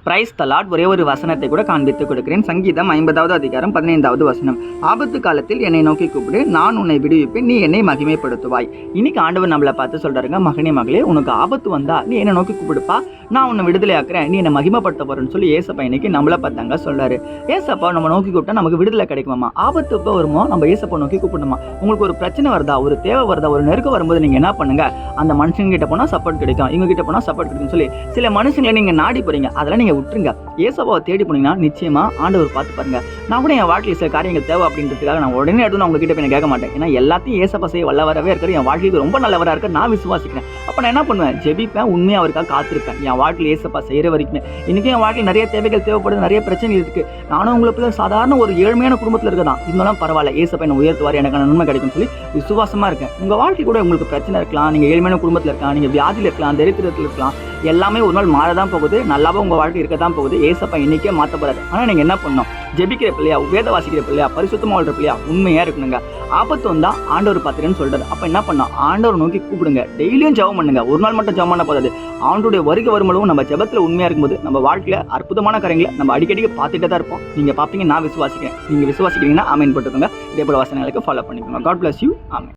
Praise the Lord. ஒரே ஒரு வசனத்தை கூட காண்பித்துக் கொடுக்கிறேன். சங்கீதம் 50வது அதிகாரம் 15வது வசனம். ஆபத்து காலத்தில் என்னை நோக்கி கூப்பிடு, நான் உன்னை விடுவிப்பேன், நீ என்னை மகிமைப்படுத்துவாய். இன்னைக்கு ஆண்டவர் நம்மளை பார்த்து சொல்றாருங்க, மகனே மகளே, உனக்கு ஆபத்து வந்தா நீ என்னை நோக்கி கூப்பிடுப்பா, நான் உன்னை விடுதலை ஆக்குறேன், நீ என்னை மகிமைப்படுத்த போறேன்னு சொல்லி ஏசப்பா இன்னைக்கு நம்மளை பார்த்தாங்க சொல்றாரு. ஏசப்பா நம்ம நோக்கி கூப்பிட்டா நமக்கு விடுதலை கிடைக்குமாமா. ஆபத்து எப்போ வருமோ நம்ம ஏசப்பா நோக்கி கூப்பிடணுமா. உங்களுக்கு ஒரு பிரச்சனை வருதா, ஒரு தேவை வருதா, ஒரு நெருக்கம் வரும்போது நீங்க என்ன பண்ணுங்க, அந்த மனுஷங்க கிட்ட போனா சப்போர்ட் கிடைக்கும், இவங்க கிட்ட போனா சப்போர்ட் கிடைக்கும் சொல்லி சில மனுஷங்களை நீங்க நாடி போறீங்க. அதெல்லாம் நீங்க விட்டுருங்க. ஏசப்பாவை தேடி போனீங்கன்னா நிச்சயமா ஆண்டவர் பார்த்து பாருங்க. நான் கூட என் வாழ்க்கையில் சில காரியங்கள் தேவை அப்படின்றதுக்காக நான் உடனே எடுத்து உங்ககிட்ட போய் கேட்க மாட்டேன். ஏன்னா எல்லாத்தையும் ஏசப்பா செய்ய வல்லவராகவே இருக்காரு. என் வாழ்க்கைக்கு ரொம்ப நல்லவராக இருக்க நான் விசுவாசிக்கிறேன். அப்போ நான் என்ன பண்ணுவேன், ஜெபிப்பேன், உண்மையாக அவருக்காக காத்திருப்பேன். என் வாழ்க்கையில் ஏசப்பா செய்கிற வரைக்குமே. இன்னைக்கு என் வாழ்க்கையில் நிறைய தேவைகள் தேவைப்படுது, நிறைய பிரச்சனை இருக்கு. நானும் உங்களுக்கு சாதாரண ஒரு ஏழ்மையான குடும்பத்தில் இருக்கதான், இருந்தாலும் பரவாயில்ல, ஏசப்பா என்ன உயர்த்துவார், எனக்கான நன்மை கிடைக்கும்னு சொல்லி விசுவாசமா இருக்கேன். உங்க வாழ்க்கை கூட உங்களுக்கு பிரச்சனை இருக்கலாம், நீங்க ஏழ்மையான குடும்பத்தில் இருக்கலாம், நீங்க வியாதியில் இருக்கலாம், தரித்திரத்தில் இருக்கலாம். எல்லாமே ஒரு நாள் மாறதான் போகுது, நல்லாவும் உங்க வாழ்க்கை இருக்கதான் போகுது. ஏசப்பா இன்னைக்கே மாற்ற போறாரு. ஆனா நீங்க என்ன பண்ணணும், ஜெபிக்கிற பிள்ளையா, வேத வாசிக்கிற பிள்ளையா, பரிசுத்தமா வாழ்ற பிள்ளையா, உண்மையா இருக்கணுங்க. ஆபத்து வந்தா ஆண்டவர் பார்த்துறேன்னு சொல்றாரு. அப்ப என்ன பண்ணணும், ஆண்டவர் நோக்கி கூப்பிடுங்க, டெய்லியும் ஜெபம் பண்ணுங்க. ஒரு நாள் மட்டும் ஜெபம் பண்ண போதாது. ஆண்டோடைய வருகை வரும்பொழுதும் நம்ம ஜெபத்துல உண்மையா இருக்கும்போது நம்ம வாழ்க்கையில அற்புதமான காரியங்களை நம்ம அடிக்கடி பார்த்துட்டே தான் இருப்போம். நீங்க பாப்பீங்க, நான் விசுவாசிக்கிறேன். நீங்க விசுவாசிக்கிறீங்கன்னா ஆமென் போட்டுக்கோங்க. இதே போல வசனங்களுக்கு ஃபாலோ பண்ணிக்கோங்க. God bless you. ஆமென்.